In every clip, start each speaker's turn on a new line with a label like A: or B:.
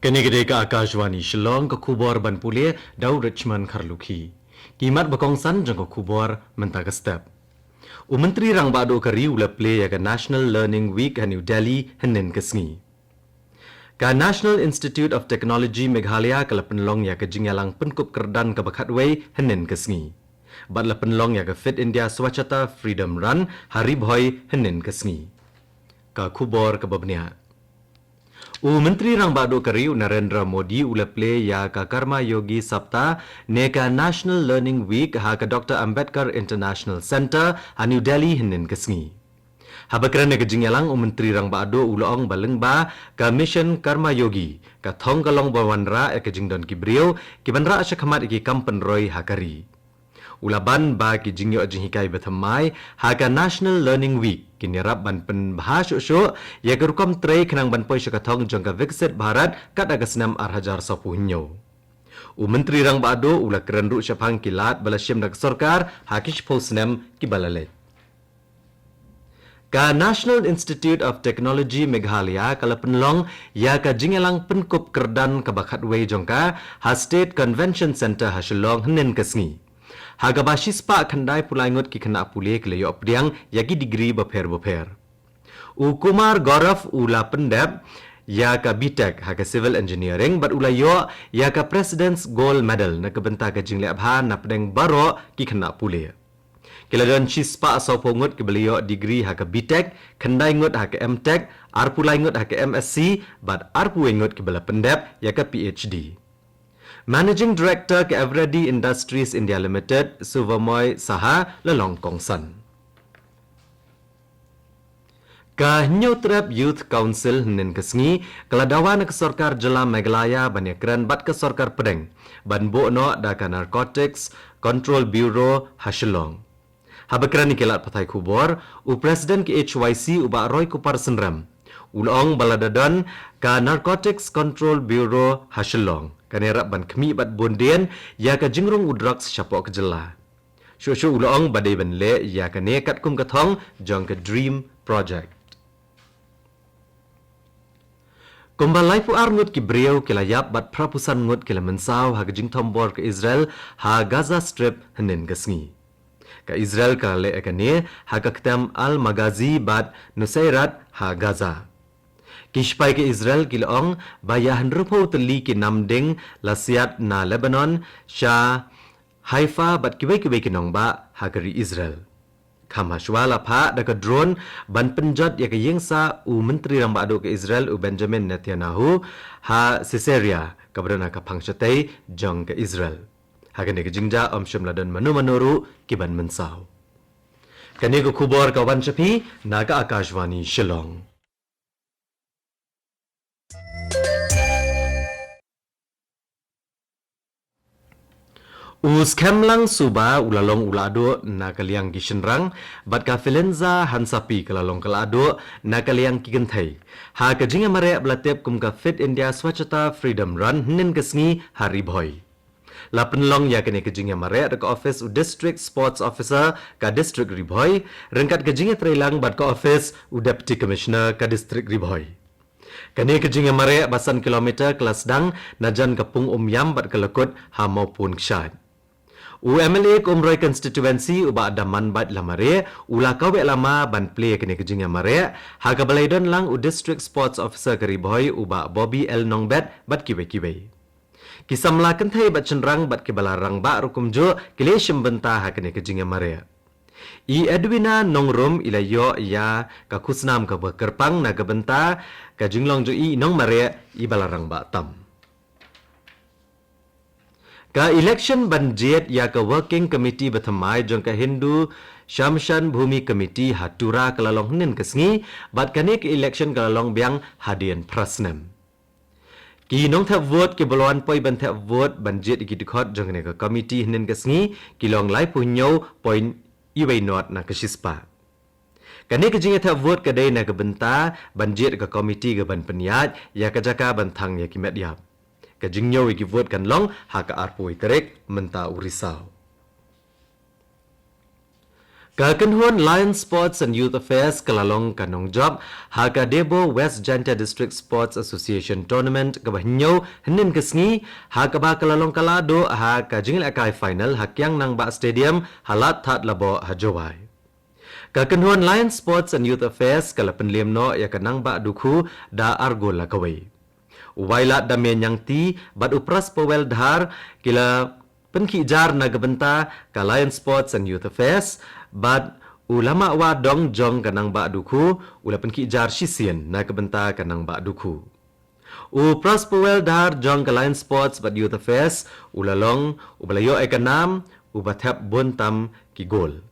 A: Kenegede ka Akashwani Shillong ka kubor ban pule Daud Richmond Kharlukhi. Kimat bakongsan jang ka kubor mentaka step. Menteri rang bado kari ula play ya ka National Learning Week ha New Delhi henin kesngi. Ka National Institute of Technology Meghalaya ka penlong ya ka jingyalang penkup kerdan ka Bakhatway henin kesngi. Bat la penlong ya ka Fit India Swachhata Freedom Run hari bhoi henin kesngi. Ka kubor ka babnia. Menteri rang bado kari Narendra Modi ula play ya ka Karma Yogi Sapta ne ka National Learning Week ha ka Dr. Ambedkar International Center ha New Delhi henin kesngi. Habakran ne ka jingyalang menteri rang bado ulaong balengba ka Mission Karma Yogi ka thong kalong bawanra ka jingdon kibriyo kibanra asya khamat ki kampen roy hakari. Ulaban ba ki jingyo jinghikai bethamai ha ka National Learning Week kinirap ban pen bahasyo ya kerukom trei kenang ban poi syakathong jangka Viksit Bharat kat agasnam arhajar sapuhnyo. Menteri rang bado ula kerendu syapang kilat balasyam dak sarkar hakish polsnem ki balale. Ka National Institute of Technology Meghalaya kala penlong ya ka jingelang penkup kerdan ka Bakhatway jangka ha State Convention Center ha Shillong henin kesngi. Haga basispa khandai pulaingot ki khana pule kleyo pdiang yaki degree baper. Kumar Gaurav ula pendap ya ka BTech haga Civil Engineering bat ula yo ya ka President's Gold Medal na kabenta ka jingle abha na pedeng baro ki khana pule. Kiladon chispa asau pongot ki beliau degree haga BTech khandai ngot haga MTech ar pulaingot haga MSc bat ar puingot ki bela pendap ya ka PhD. Managing Director ke Eveready Industries India Limited, Suvamoy Saha Lelong Kongsan. Ka New Trap Youth Council nen kesngi keladawan ke Sorkar Jela Meghalaya banyakran bat ke Sorkar Pedeng ban no da ka Narcotics Control Bureau Hashilong. Habakran ni kelat patai kubor Presiden ke HYC uba Roy Kupar Senram. Ulong baladadon ka Narcotics Control Bureau Hashilong. Kanerap ban kemi bat bondian ya ka jingrung udrugs syapok kejela. Syusyu ulong badai ban le ya ka nekat kum kathong jong ka Dream Project. Kumbalai pu ar ngut ki breu kilayap bat prapusan ngut kila mensaw ha ka jingtombor ke Israel ha Gaza Strip henin kesngi. Ka Israel ka le ka ne ha ka ketam Al Magazi bat Nusairat ha Gaza. Kishpai ke Israel kilong bayahan rupo teli ki namding lasiat na Lebanon sha Haifa bat kibai kinong ba hagari Israel. Kamashwala pa daka drone ban penjat ya ke yengsa menteri rang bado ke Israel Benjamin Netanyahu ha Caesarea kabrana ka pangsyatay jong ke Israel. Hagani ke jingja syamladan manu-manuru kiban mensaw. Kani ko kubor kawan chapi naga Akashwani Shillong. Skemlang suba ulalong ulado na kaliang kishenrang bat ka filenza hansapi kalalong kalado na kaliang kigenthai ha ka jinga mare blatep kum ka Fit India Swachhata Freedom Run nin kesngi hari bhoi la penlong ya kene ka jinga mare ka office district sports officer ka district ribhoi rengkat ka jinga trailang bat ka office deputy commissioner ka district ribhoi. Kani ka jinga mare basan kilometer kelas dang najan kapung yam bat kalakut ha maupun ksyad. MLA Kumroy constituency uba daman bat lamare ula kawe lama ban play kene kejinga mare ha ka balaidon lang district sports officer kariboy uba Bobby L Nongbet bat kiwe kisamla kenthai bat cenrang bat kibalarang ba rukumjo kile syembenta ha kene kejinga mare Edwina Nongrum ilayo ya ka kusnam ka bekerpang na gabenta ka jinglong jo nong mare ibalarang ba tam. Ka election banjet ya ka working committee bethamai jong ka Hindu Shamshan Bhumi Committee hatura kalalong nin kesngi bat kani ke election kalalong biang hadian prasnem. Ki nong thap vote ke boloan poi ban thap vote banjet iki dikhot jong ne ka committee nin kesngi kilong lai punyo point iway not na kasispa. Kani ke jinga thap vote kadai na ka benta banjet ka committee ka ban penyat ya ka jaka bantang ya ki medyap. Ka jingyo iki vote kan long ha ka arpoi terek menta urisau. Kakenhuan Lion Sports and Youth Affairs kalalong kanong job haka Debo West Janta District Sports Association Tournament kabahnyau henin kesngi haka ba kalalong kalado haka jingil akai final hakyang nang ba stadium halat that labo hajawai. Kakenhuan Lion Sports and Youth Affairs kalapen liemno ya kanang ba duku da argo lakawai. Wailat da menyang ti bad upras powel dhar kila penkijar nagabenta ka Lion Sports and Youth Affairs bad ulama wa dong jong kanang ba duku ula penkijar sisien nagabenta kanang ba duku. Upras powel dhar jong ka Lion Sports bad Youth Affairs ulalong ubalayo ay kanam ubathap bontam ki gol.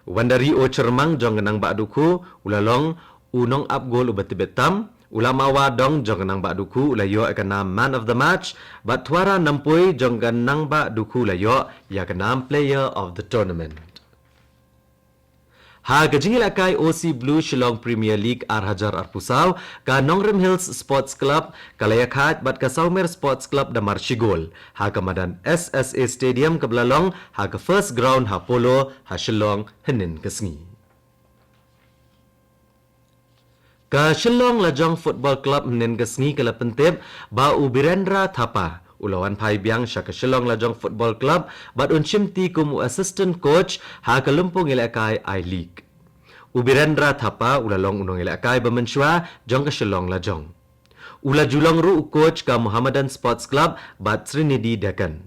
A: Wandari o cermang jong kanang ba duku ulalong unong up gol ubatibetam ulama wa dong jong kanang ba duku ulayo ay kanam man of the match but tuara nampui jong kanang ba duku ulayo ya kanam player of the tournament. Ha gajingil akai OC Blue Shillong Premier League Arhajar Arpusaw ka Nongrim Hills Sports Club kalayakhat bat ka Saumer Sports Club da Marshigol ha kamadan SSA Stadium kablalong ha ka first ground ha polo ha Shillong henin kesngi. Ka Shillong Lajong Football Club henin kesngi kala pentip ba Ubirendra Thapa ulawan pai biang sya ka Shillong Lajong Football Club bat unchimti kumu assistant coach ha kalumpong ilakai I-League. Ubirendra Thapa ulalong unong ilakai bamenswa jong ka Shillong Lajong. Ula julong ru coach ka Muhammadan Sports Club bat Trinity Deccan.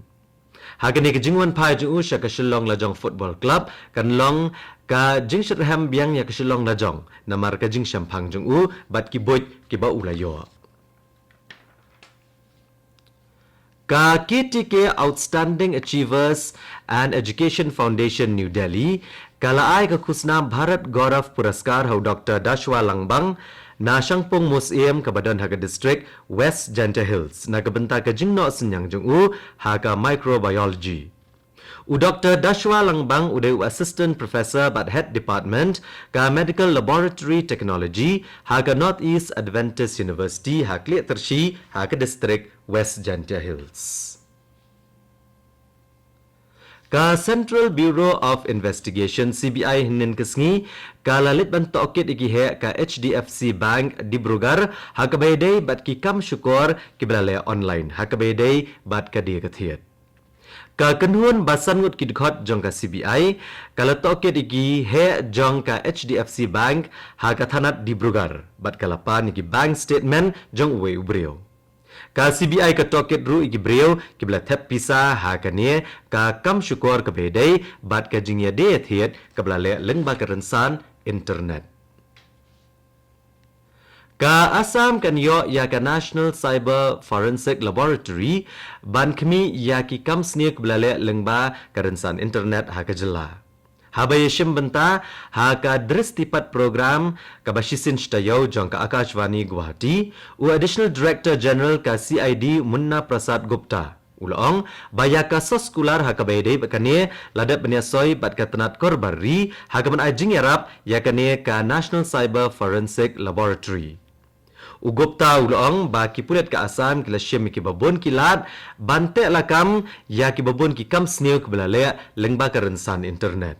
A: Ha kini kejingwan pai jung sya ka Shillong Lajong Football Club kan long ka Jingshatham biang ya ka Shillong Lajong namar ka Jingshampang jung bat kiboy kiba ulayo. Ka KTK Outstanding Achievers and Education Foundation New Delhi, kalaay ka kusna Bharat Gaurav Puraskar hau Dr. Dashwa Langbang na Shangpong Museum kabadan haga district West Janta Hills na kabenta ka jingno senyang jung haga microbiology. U Dr. Dashwa Langbang uday assistant professor but head department ka medical laboratory technology haga Northeast Adventist University hakli tersi haga district West Janta Hills. Ka Central Bureau of Investigation CBI hinin kesngi kalalit bantokit igihe ka HDFC Bank Dibrugarh hakabayday bat ki kam syukur kiblale online hakabayday bat ka dia kathiat. Ka kenhuan basan ngut kidkhot jong ka CBI kala toket igi he jong ka HDFC Bank ha ka thanat Dibrugarh bat kalapan igi bank statement jong we ubreo. Ka CBI ka toket ru igi breo kibla thep pisa ha ka ne ka kam syukur ka bedai bat ka jingya de thiet kabla le lengba ka rensan internet. Ka Assam kan yo ya ka National Cyber Forensic Laboratory ban kami ya ki kam sneak belale lengba karensan internet ha ka jela. Habay shim benta ha ka dristipat program ka bashisin shtayo jong ka Akashvani Guwahati u Additional Director General ka CID Munna Prasad Gupta. Ulong baya ka soskular ha ka bayday bakane ladap beniasoy bat ka tenat korbari ha ka man ajing yarap ya kane ka National Cyber Forensic Laboratory. Ugupta ulong ba kipulet ka Assam kila syem ki babon kilat bante lakam ya ki babon ki kam sneu ke belale lengba ka rensan internet.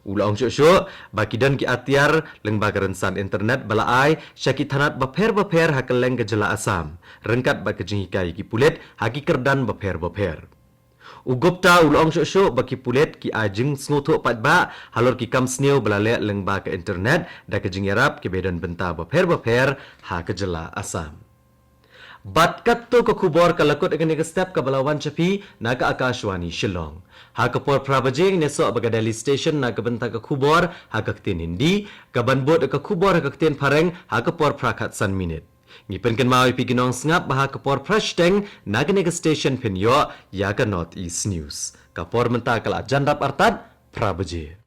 A: Ulong syok ba kidan ki atiar lengba ka rensan internet balaai syaki thanat baper hakeleng ke jela Assam rengkat ba ke jinghikai ki pulet haki kerdan baper. Ugupta ulong syok ba ki pulet ki ajing sngoto patba halor ki kam sneu belale lengba ke internet da ke jingyarap ki bedan benta baper ha ke jela Assam. Bat katto ko kubor kalakot akan nega step ka balawan chapi naga Akashwani Shillong. Ha ka por prabajing neso baga Delhi station naga benta ka kubor ha ka ktin hindi ka banbot ka kubor ha ka ktin pareng ha ka por prakat san minute. Ngipen kan mawi pi ginong sngap baha ka por prashteng naga nega station penyo ya ka Northeast News. Ka por menta kala jandap artad prabaje.